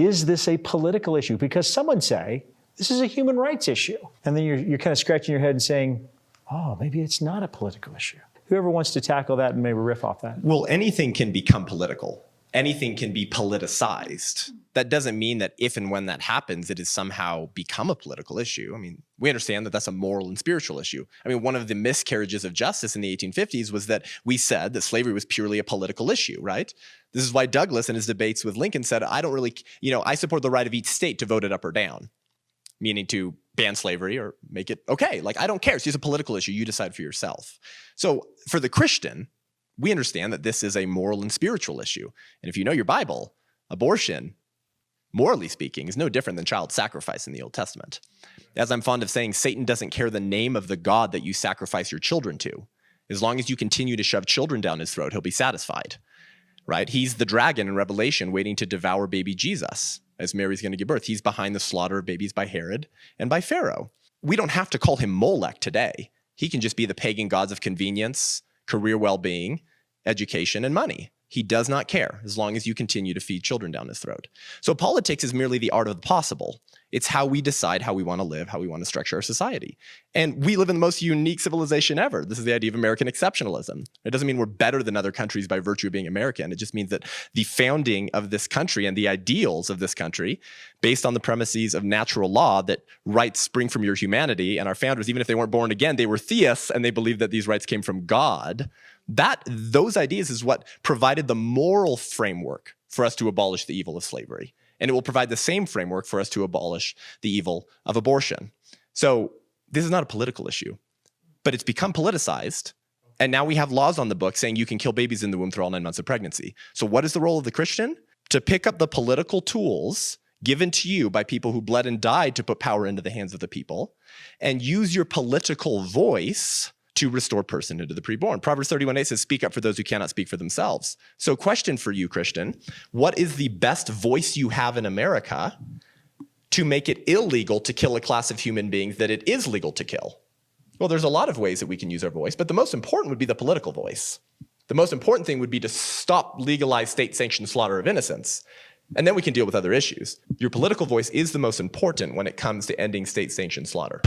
is this a political issue? Because some would say, this is a human rights issue. And then you're kind of scratching your head and saying, oh, maybe it's not a political issue. Whoever wants to tackle that and maybe riff off that. Well, anything can become political. Anything can be politicized. That doesn't mean that if and when that happens, it has somehow become a political issue. I mean, we understand that that's a moral and spiritual issue. I mean, one of the miscarriages of justice in the 1850s was that we said that slavery was purely a political issue, right? This is why Douglas in his debates with Lincoln said, I don't really, I support the right of each state to vote it up or down, meaning to ban slavery or make it okay. Like, I don't care. It's just a political issue. You decide for yourself. So for the Christian, we understand that this is a moral and spiritual issue. And if you know your Bible, abortion, morally speaking, is no different than child sacrifice in the Old Testament. As I'm fond of saying, Satan doesn't care the name of the God that you sacrifice your children to. As long as you continue to shove children down his throat, he'll be satisfied, right? He's the dragon in Revelation waiting to devour baby Jesus as Mary's going to give birth. He's behind the slaughter of babies by Herod and by Pharaoh. We don't have to call him Molech today. He can just be the pagan gods of convenience, career well-being, education, and money. He does not care as long as you continue to feed children down his throat. So politics is merely the art of the possible. It's how we decide how we want to live, how we want to structure our society. And we live in the most unique civilization ever. This is the idea of American exceptionalism. It doesn't mean we're better than other countries by virtue of being American. It just means that the founding of this country and the ideals of this country, based on the premises of natural law that rights spring from your humanity, and our founders, even if they weren't born again, they were theists and they believed that these rights came from God. Those ideas is what provided the moral framework for us to abolish the evil of slavery. And it will provide the same framework for us to abolish the evil of abortion. So this is not a political issue, but it's become politicized. And now we have laws on the book saying you can kill babies in the womb through all 9 months of pregnancy. So what is the role of the Christian? To pick up the political tools given to you by people who bled and died to put power into the hands of the people and use your political voice to restore personhood to the preborn. Proverbs 31:8 says, speak up for those who cannot speak for themselves. So question for you, Christian, what is the best voice you have in America to make it illegal to kill a class of human beings that it is legal to kill? Well, there's a lot of ways that we can use our voice, but the most important would be the political voice. The most important thing would be to stop legalized state-sanctioned slaughter of innocents, and then we can deal with other issues. Your political voice is the most important when it comes to ending state-sanctioned slaughter.